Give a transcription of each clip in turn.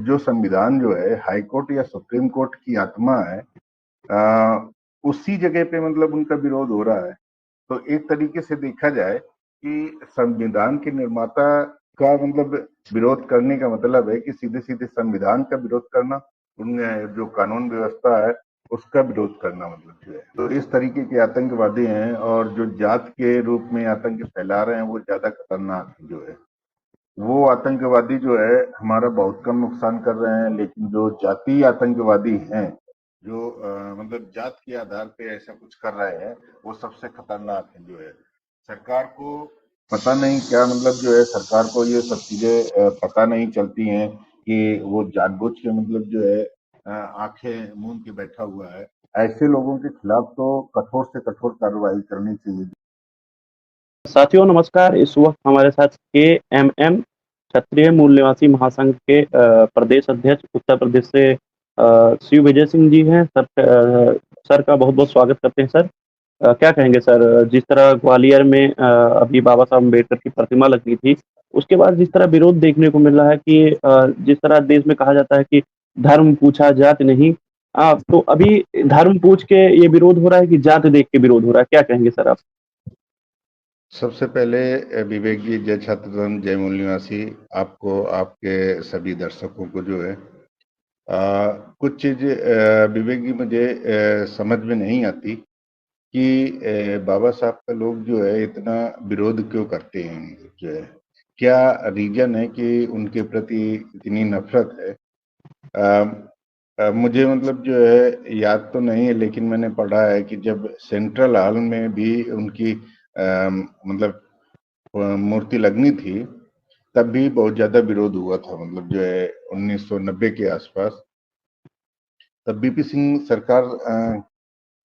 जो संविधान जो है हाई कोर्ट या सुप्रीम कोर्ट की आत्मा है, अ, उसी जगह पे मतलब उनका विरोध हो रहा है। तो एक तरीके से देखा जाए कि संविधान के निर्माता का मतलब विरोध करने का मतलब है कि सीधे सीधे संविधान का विरोध करना, उनमें जो कानून व्यवस्था है उसका विरोध करना मतलब जो है। तो इस तरीके के आतंकवादी हैं, और जो जात के रूप में आतंक फैला रहे हैं वो ज्यादा खतरनाक जो है। वो आतंकवादी जो है हमारा बहुत कम नुकसान कर रहे हैं, लेकिन जो जातीय आतंकवादी हैं, जो मतलब जात के आधार पे ऐसा कुछ कर रहे हैं, वो सबसे खतरनाक है जो है। सरकार को पता नहीं क्या मतलब जो है, सरकार को ये सब चीजें पता नहीं चलती हैं कि वो जानबूझ के मतलब जो है आंखें मूंद के बैठा हुआ है। ऐसे लोगों के खिलाफ तो कठोर से कठोर कार्रवाई करनी चाहिए। साथियों नमस्कार। इस वक्त हमारे साथ KMM क्षत्रिय मूल निवासी महासंघ के प्रदेश अध्यक्ष उत्तर प्रदेश से शिव विजय सिंह जी हैं। सर का बहुत बहुत स्वागत करते हैं सर। क्या कहेंगे सर, जिस तरह ग्वालियर में अभी बाबा साहब अम्बेडकर की प्रतिमा लगी थी, उसके बाद जिस तरह विरोध देखने को मिल रहा है कि जिस तरह देश में कहा जाता है कि धर्म पूछा जाति नहीं, तो अभी धर्म पूछ के ये विरोध हो रहा है कि जाति देख के विरोध हो रहा है, क्या कहेंगे सर आप? सबसे पहले विवेक जी, जय छात्र धर्म, जय मूल निवासी, आपको, आपके सभी दर्शकों को जो है कुछ चीज विवेक जी मुझे समझ में नहीं आती कि बाबा साहब का लोग जो है इतना विरोध क्यों करते हैं जो है। क्या रीजन है कि उनके प्रति इतनी नफरत है? मुझे मतलब जो है याद तो नहीं है, लेकिन मैंने पढ़ा है कि जब सेंट्रल हॉल में भी उनकी मतलब मूर्ति लगनी थी, तब भी बहुत ज्यादा विरोध हुआ था, मतलब जो है 1990 के आसपास। तब बीपी सिंह सरकार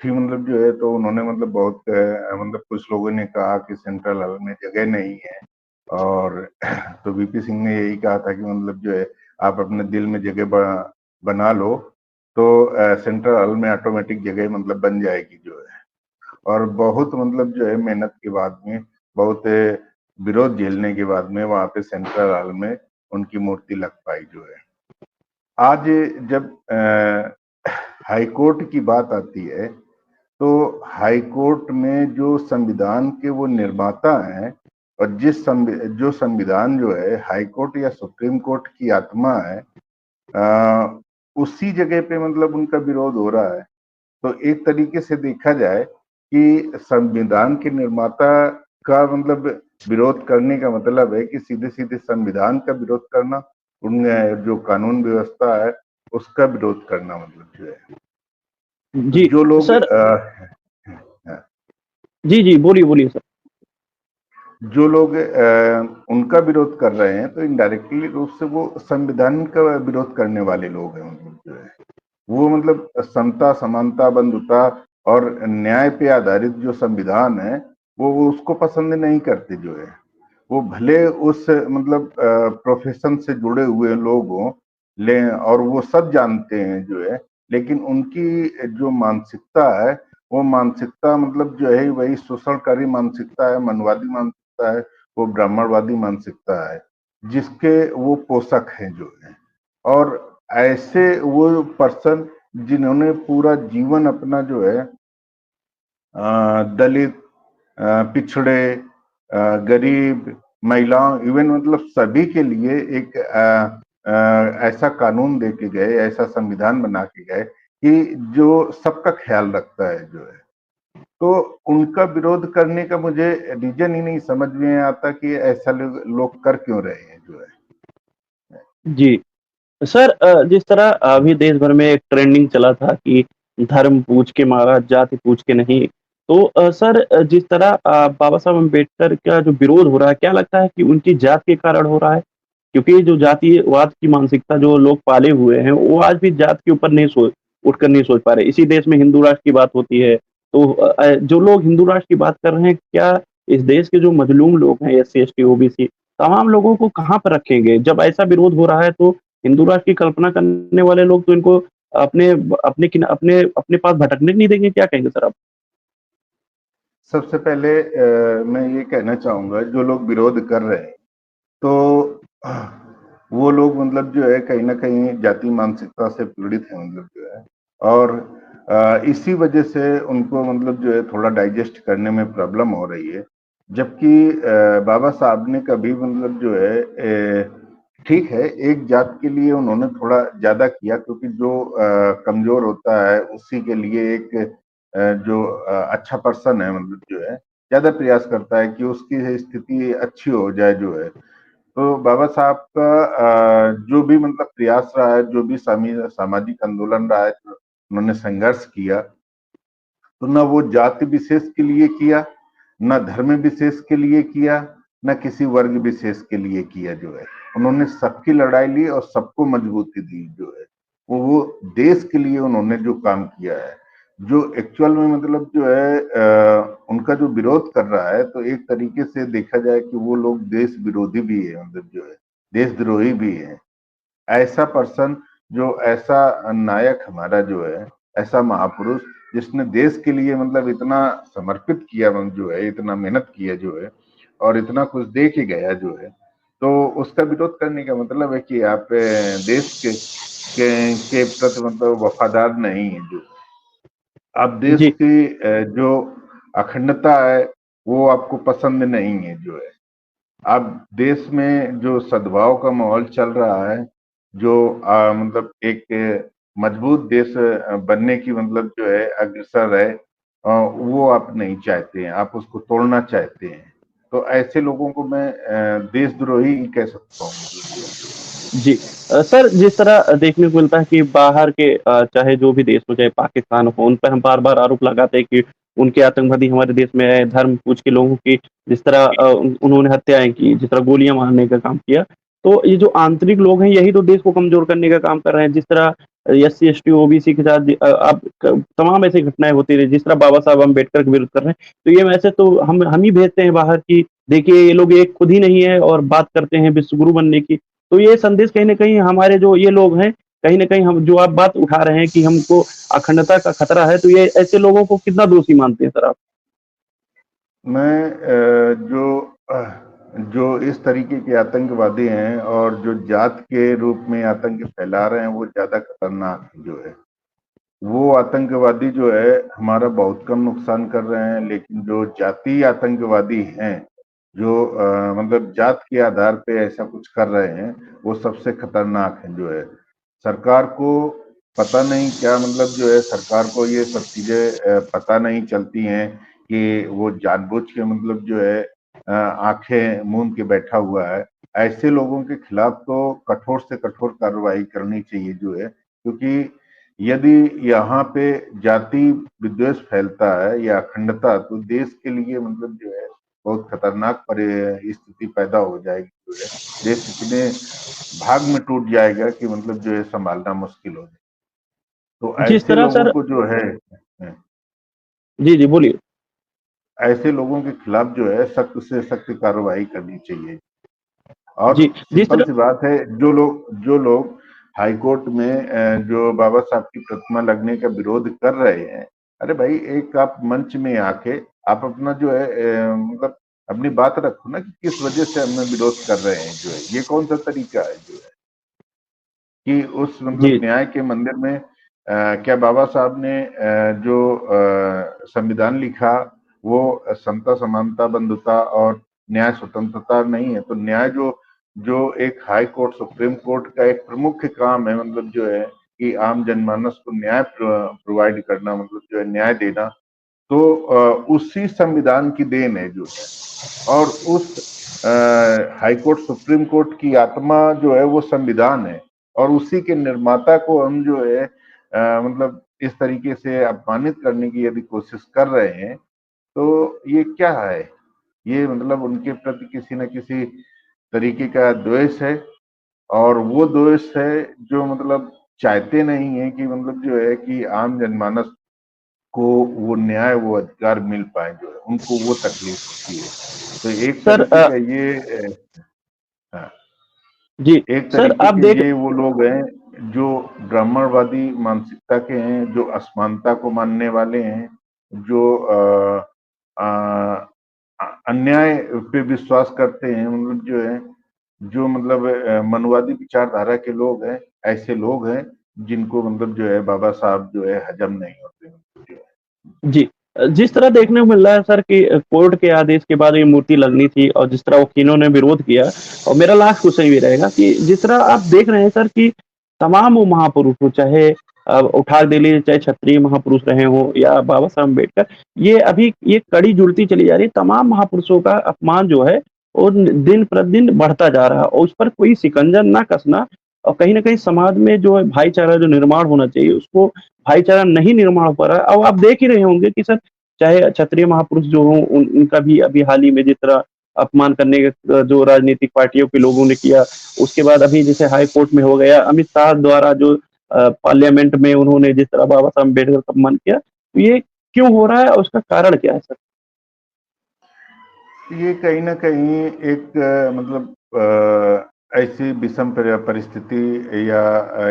थी मतलब जो है, तो उन्होंने मतलब बहुत मतलब कुछ लोगों ने कहा कि सेंट्रल हॉल में जगह नहीं है, और तो बीपी सिंह ने यही कहा था कि मतलब जो है आप अपने दिल में जगह बना लो, तो सेंट्रल हॉल में ऑटोमेटिक जगह मतलब बन जाएगी जो है। और बहुत मतलब जो है मेहनत के बाद में, बहुत विरोध झेलने के बाद में वहां पे सेंट्रल हॉल में उनकी मूर्ति लग पाई जो है। आज जब हाई कोर्ट की बात आती है, तो हाई कोर्ट में जो संविधान के वो निर्माता हैं, और जो संविधान जो है हाई कोर्ट या सुप्रीम कोर्ट की आत्मा है, उसी जगह पे मतलब उनका विरोध हो रहा है। तो एक तरीके से देखा जाए कि संविधान के निर्माता का मतलब विरोध करने का मतलब है कि सीधे सीधे संविधान का विरोध करना, उनमें जो कानून व्यवस्था है उसका विरोध करना मतलब जो है। तो जी जो लोग सर। जी जी, बोलिए बोलिए सर। जो लोग उनका विरोध कर रहे हैं, तो इनडायरेक्टली रूप से वो संविधान का विरोध करने वाले लोग हैं मतलब जो है। वो मतलब समता, समानता, बंधुता और न्याय पे आधारित जो संविधान है, वो उसको पसंद नहीं करते जो है। वो भले उस मतलब प्रोफेशन से जुड़े हुए लोग हों, ले, और वो सब जानते हैं जो है, लेकिन उनकी जो मानसिकता है, वो मानसिकता मतलब जो है वही शोषणकारी मानसिकता है, मनवादी मानसिकता है, वो ब्राह्मणवादी मानसिकता है, जिसके वो पोषक हैं जो है। और ऐसे वो पर्सन जिन्होंने पूरा जीवन अपना जो है दलित, पिछड़े, गरीब, महिलाओं, इवन मतलब सभी के लिए एक ऐसा कानून दे के गए, ऐसा संविधान बना के गए कि जो सबका ख्याल रखता है जो है। तो उनका विरोध करने का मुझे रीजन ही नहीं समझ में आता कि ऐसा लोग कर क्यों रहे हैं जो है। जी सर, जिस तरह अभी देश भर में एक ट्रेंडिंग चला था कि धर्म पूछ के मारा, जाति पूछ के नहीं। तो सर, जिस तरह बाबा साहब अम्बेडकर का जो विरोध हो रहा है, क्या लगता है कि उनकी जात के कारण हो रहा है? क्योंकि जो जातिवाद की मानसिकता जो लोग पाले हुए हैं, वो आज भी जात के ऊपर नहीं सोच उठकर नहीं सोच पा रहे। इसी देश में हिंदू राष्ट्र की बात होती है, तो जो लोग हिंदू राष्ट्र की बात कर रहे हैं, क्या इस देश के जो मजलूम लोग हैं, SC ST OBC, तमाम लोगों को कहाँ पर रखेंगे? जब ऐसा विरोध हो रहा है, तो हिंदू राष्ट्र की कल्पना करने वाले लोग तो इनको अपने अपने अपने अपने पास भटकने नहीं देंगे, क्या कहेंगे सर आप? सबसे पहले मैं ये कहना चाहूंगा, जो लोग विरोध कर रहे हैं, तो वो लोग मतलब जो है कहीं न कहीं जाति मानसिकता से पीड़ित हैं मतलब जो है। और इसी वजह से उनको मतलब जो है थोड़ा डाइजेस्ट करने में प्रॉब्लम हो रही है। जबकि बाबा साहब ने कभी मतलब जो है ठीक है, एक जात के लिए उन्होंने थोड़ा ज़्यादा किया क्योंकि जो कमज़ोर होता है उसी के लिए एक जो अच्छा पर्सन है मतलब जो है, ज़्यादा प्रयास करता है कि उसकी स्थिति अच्छी हो जाए जो है। तो बाबा साहब का जो भी मतलब प्रयास रहा है, जो भी सामाजिक आंदोलन रहा है, जो उन्होंने संघर्ष किया, तो ना वो जाति विशेष के लिए किया, ना धर्म विशेष के लिए किया, ना किसी वर्ग विशेष के लिए किया जो है। उन्होंने सबकी लड़ाई ली और सबको मजबूती दी जो है। वो देश के लिए उन्होंने जो काम किया है, जो एक्चुअल में मतलब जो है उनका जो विरोध कर रहा है, तो एक तरीके से देखा जाए कि वो लोग देश विरोधी भी है मतलब जो है, देशद्रोही भी है। ऐसा पर्सन जो ऐसा नायक हमारा जो है, ऐसा महापुरुष जिसने देश के लिए मतलब इतना समर्पित किया जो है, इतना मेहनत किया जो है और इतना कुछ दे के गया जो है, तो उसका विरोध करने का मतलब है कि आप देश के प्रति मतलब वफादार नहीं है जो। आप देश जी, की जो अखंडता है, वो आपको पसंद नहीं है जो है। अब देश में जो सद्भाव का माहौल चल रहा है, जो मतलब एक मजबूत देश बनने की मतलब जो है अग्रसर है, वो आप नहीं चाहते हैं, आप उसको तोड़ना चाहते हैं। तो ऐसे लोगों को मैं देशद्रोही ही कह सकता हूँ मतलब जो है। जी। सर जिस तरह देखने को मिलता है कि बाहर के चाहे जो भी देश हो, चाहे पाकिस्तान हो, उन पर हम बार-बार आरोप लगाते हैं कि उनके आतंकवादी हमारे देश में आए, धर्म पूछ के लोगों की जिस तरह उन्होंने हत्याएँ की, जिस तरह गोलियाँ मारने का काम किया। तो ये जो आंतरिक लोग हैं, यही तो देश को कमज़ोर करने का काम कर रहे हैं। जिस तरह एससी, एसटी, ओबीसी के साथ अब क तमाम ऐसी घटनाएँ होती रही, जिस तरह बाबा साहब अम्बेडकर के विरुद्ध कर रहे हैं। तो ये वैसे तो हम ही भेजते हैं बाहर कि देखिए ये लोग एक खुद ही नहीं है और बात करते हैं विश्व गुरु बनने की। तो ये संदेश कहीं न कहीं हमारे जो ये लोग हैं, कहीं न कहीं हम जो आप बात उठा रहे हैं कि हमको अखंडता का खतरा है, तो ये ऐसे लोगों को कितना दोषी मानते हैं सर आप? मैं जो इस तरीके के आतंकवादी हैं और जो जात के रूप में आतंक फैला रहे हैं, वो ज़्यादा खतरनाक जो है। वो आतंकवादी जो है हमारा बहुत कम नुकसान कर रहे हैं, लेकिन जो जातीय आतंकवादी हैं, जो मतलब जात के आधार पे ऐसा कुछ कर रहे हैं, वो सबसे खतरनाक है जो है। सरकार को पता नहीं क्या मतलब जो है, सरकार को ये सब चीजें पता नहीं चलती हैं कि वो जानबूझ के मतलब जो है आंखें मूंद के बैठा हुआ है। ऐसे लोगों के खिलाफ तो कठोर से कठोर कार्रवाई करनी चाहिए जो है, क्योंकि यदि यहाँ पे जाति विद्वेष फैलता है या अखंडता, तो देश के लिए मतलब जो है बहुत खतरनाक स्थिति पैदा हो जाएगी जो है। देश इतने भाग में टूट जाएगा कि मतलब जो है संभालना मुश्किल हो जाए। तो जिस ऐसे तरह लोगों सर को जो है जी, जी, बोलिए। ऐसे लोगों के खिलाफ जो है सख्त से सख्त कार्रवाई करनी चाहिए। और जी, जिस सिंपल तरह सी बात है, जो लोग हाई कोर्ट में जो बाबा साहब की प्रतिमा लगने का विरोध कर रहे हैं, अरे भाई एक आप मंच में आके आप अपना जो है मतलब अपनी बात रखो ना कि किस वजह से हम विरोध कर रहे हैं जो है। ये कौन सा तरीका है जो है कि उस मतलब जी, न्याय के मंदिर में क्या बाबा साहब ने जो संविधान लिखा, वो समता समानता बंधुता और न्याय स्वतंत्रता नहीं है? तो न्याय जो जो एक हाई कोर्ट सुप्रीम कोर्ट का एक प्रमुख काम है मतलब जो है कि आम जनमानस को न्याय प्रोवाइड करना मतलब जो है न्याय देना, तो उसी संविधान की देन है जो है। और उस हाई कोर्ट सुप्रीम कोर्ट की आत्मा जो है वो संविधान है, और उसी के निर्माता को हम जो है मतलब इस तरीके से अपमानित करने की यदि कोशिश कर रहे हैं, तो ये क्या है? ये मतलब उनके प्रति किसी न किसी तरीके का द्वेष है, और वो द्वेष है जो मतलब चाहते नहीं है कि मतलब जो है कि आम जनमानस को वो न्याय, वो अधिकार मिल पाए जो है, उनको वो तकलीफ होती है। तो एक सर तरीके का ये हाँ, जी, एक सर तरीके आप के देख ये वो लोग हैं जो ब्राह्मणवादी मानसिकता के हैं, जो असमानता को मानने वाले हैं, जो अन्याय पे विश्वास करते हैं मतलब जो है, जो मतलब मनुवादी विचारधारा के लोग हैं, ऐसे लोग हैं जिनको मतलब जो है बाबा साहब जो है हजम नहीं होते जो है। जी। जिस तरह देखने को मिल रहा है सर कि कोर्ट के आदेश के बाद ये मूर्ति लगनी थी और जिस तरह वकीलों ने विरोध किया और मेरा लास्ट क्वेश्चन ये रहेगा कि जिस तरह आप देख रहे हैं सर कि तमाम वो महापुरुष हो चाहे उठा दे लीजिए चाहे क्षत्रिय महापुरुष रहे हों या बाबा साहब अम्बेडकर, ये अभी ये कड़ी जुड़ती चली जा रही है। तमाम महापुरुषों का अपमान जो है वो दिन प्रतिदिन बढ़ता जा रहा है और उस पर कोई शिकंजा ना कसना और कहीं न कहीं समाज में जो है भाईचारा जो निर्माण होना चाहिए उसको भाईचारा नहीं निर्माण हो पा रहा है। अब आप देख ही रहे होंगे कि सर चाहे क्षत्रिय महापुरुष जो हों उनका भी अभी हाल ही में जिस तरह अपमान करने का जो राजनीतिक पार्टियों के लोगों ने किया, उसके बाद अभी जैसे हाई कोर्ट में हो गया, अमित शाह द्वारा जो पार्लियामेंट में उन्होंने जिस तरह बाबा साहब अम्बेडकर का अपमान किया, तो ये क्यों हो रहा है और उसका कारण क्या है सर? ये कहीं न कहीं एक मतलब ऐसी विषम परिस्थिति या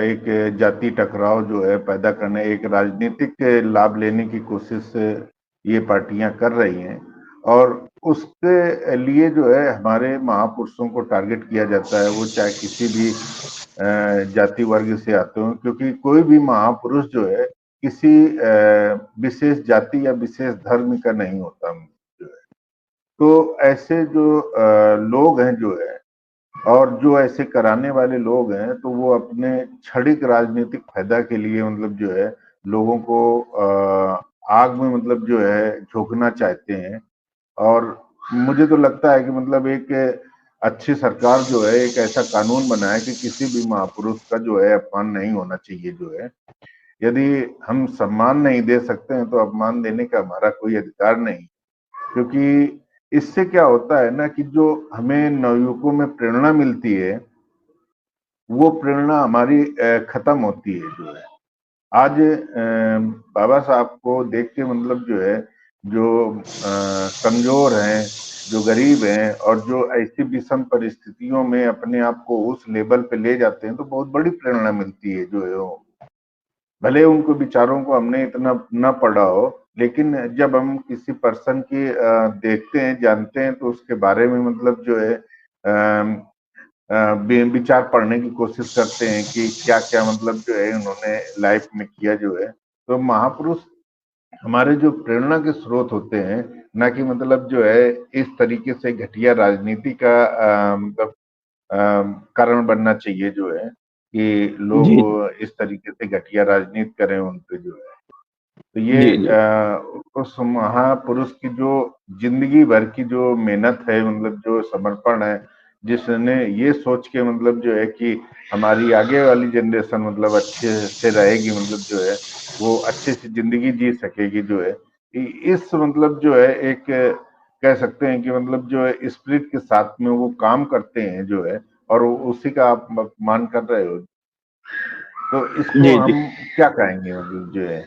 एक जातीय टकराव जो है पैदा करने, एक राजनीतिक लाभ लेने की कोशिश ये पार्टियां कर रही हैं और उसके लिए जो है हमारे महापुरुषों को टारगेट किया जाता है, वो चाहे किसी भी जाति वर्ग से आते हो, क्योंकि कोई भी महापुरुष जो है किसी विशेष जाति या विशेष धर्म का नहीं होता जो है। तो ऐसे जो लोग हैं जो है और जो ऐसे कराने वाले लोग हैं तो वो अपने क्षणिक राजनीतिक फायदा के लिए मतलब जो है लोगों को आग में मतलब जो है झोंकना चाहते हैं। और मुझे तो लगता है कि मतलब एक अच्छी सरकार जो है एक ऐसा कानून बनाए कि किसी भी महापुरुष का जो है अपमान नहीं होना चाहिए जो है। यदि हम सम्मान नहीं दे सकते हैं तो अपमान देने का हमारा कोई अधिकार नहीं, क्योंकि इससे क्या होता है ना कि जो हमें नवयुवकों में प्रेरणा मिलती है वो प्रेरणा हमारी खत्म होती है जो है। आज बाबा साहब को देख के मतलब जो है जो कमजोर हैं, जो गरीब हैं और जो ऐसी विषम परिस्थितियों में अपने आप को उस लेवल पे ले जाते हैं तो बहुत बड़ी प्रेरणा मिलती है जो है वो। भले उनको विचारों को हमने इतना न पढ़ा हो, लेकिन जब हम किसी पर्सन की देखते हैं, जानते हैं तो उसके बारे में मतलब जो है विचार पढ़ने की कोशिश करते हैं कि क्या-क्या मतलब जो है उन्होंने लाइफ में किया जो है। तो महापुरुष हमारे जो प्रेरणा के स्रोत होते हैं, ना कि मतलब जो है इस तरीके से घटिया राजनीति का मतलब अ, कारण बनना चाहिए जो है कि लोग जी, जी। इस तरीके से घटिया राजनीति करें उन पे जो है। तो ये जी, जी। उस महापुरुष की जो जिंदगी भर की जो मेहनत है मतलब जो समर्पण है, जिसने ये सोच के मतलब जो है कि हमारी आगे वाली जनरेशन मतलब अच्छे से रहेगी मतलब जो है वो अच्छे से जिंदगी जी सकेगी जो है। इस मतलब जो है एक कह सकते हैं कि मतलब जो है स्पिरिट के साथ में वो काम करते हैं जो है और उसी का आप मान कर रहे हो। तो इसको जी, जी। हम क्या कहेंगे मतलब जो है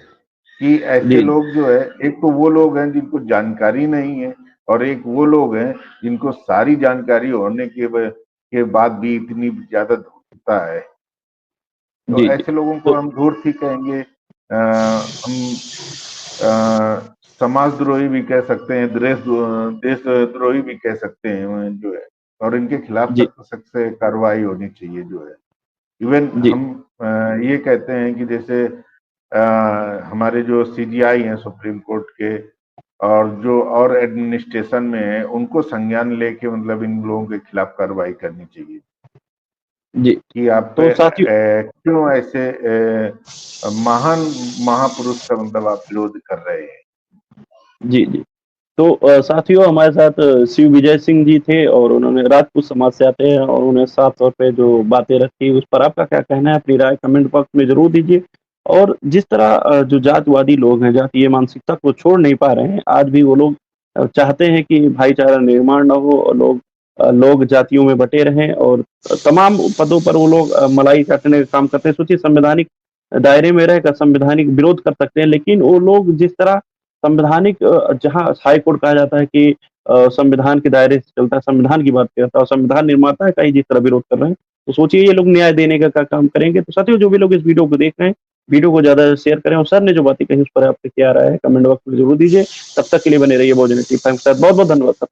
कि ऐसे जी, जी। लोग जो है, एक तो वो लोग हैं जिनको जानकारी नहीं है और एक वो लोग हैं जिनको सारी जानकारी होने के बाद भी इतनी ज्यादा धूर्तता है। तो जी, जी। ऐसे लोगों को तो हम धूर्त ही कहेंगे। हम समाजद्रोही भी कह सकते हैं, देशद्रोही भी कह सकते हैं जो है। और इनके खिलाफ जी, सख्त सख्त से कार्रवाई होनी चाहिए जो है। इवन जी। हम ये कहते हैं कि जैसे हमारे जो सीजीआई हैं सुप्रीम कोर्ट के और जो और एडमिनिस्ट्रेशन में है उनको संज्ञान लेके मतलब इन लोगों के खिलाफ कार्रवाई करनी चाहिए जी। कि आप तो साथियों क्यों ऐसे महान महापुरुष का मतलब आप विरोध कर रहे हैं। जी, जी। तो साथियों हमारे साथ शिव विजय सिंह जी थे और उन्होंने राजपूत समाज से आते हैं और उन्होंने साफ तौर पे जो बातें रखी उस पर आपका क्या कहना है? अपनी राय कमेंट बॉक्स में ज़रूर दीजिए। और जिस तरह जो जातवादी लोग हैं, जातीय मानसिकता को छोड़ नहीं पा रहे हैं, आज भी वो लोग चाहते हैं कि भाईचारा निर्माण ना हो और लोग जातियों में बँटे रहें और तमाम पदों पर वो लोग मलाई चाटने का काम करते हैं। सोचिए संवैधानिक दायरे में रहकर संवैधानिक विरोध कर सकते हैं, लेकिन वो लोग जिस तरह संवैधानिक जहाँ हाई कोर्ट कहा जाता है कि संविधान के दायरे से चलता है, संविधान की बात करता है और संविधान निर्माता का ही जिस तरह विरोध कर रहे हैं, तो सोचिए ये लोग न्याय देने का क्या काम करेंगे। तो साथियों जो भी लोग इस वीडियो को देख रहे हैं, वीडियो को ज़्यादा शेयर करें और सर ने जो बातें कही उस पर आपका क्या राय है कमेंट बॉक्स में ज़रूर दीजिए। तब तक के लिए बने रहिए बहुजन टिप्स के साथ। बहुत-बहुत धन्यवाद सर।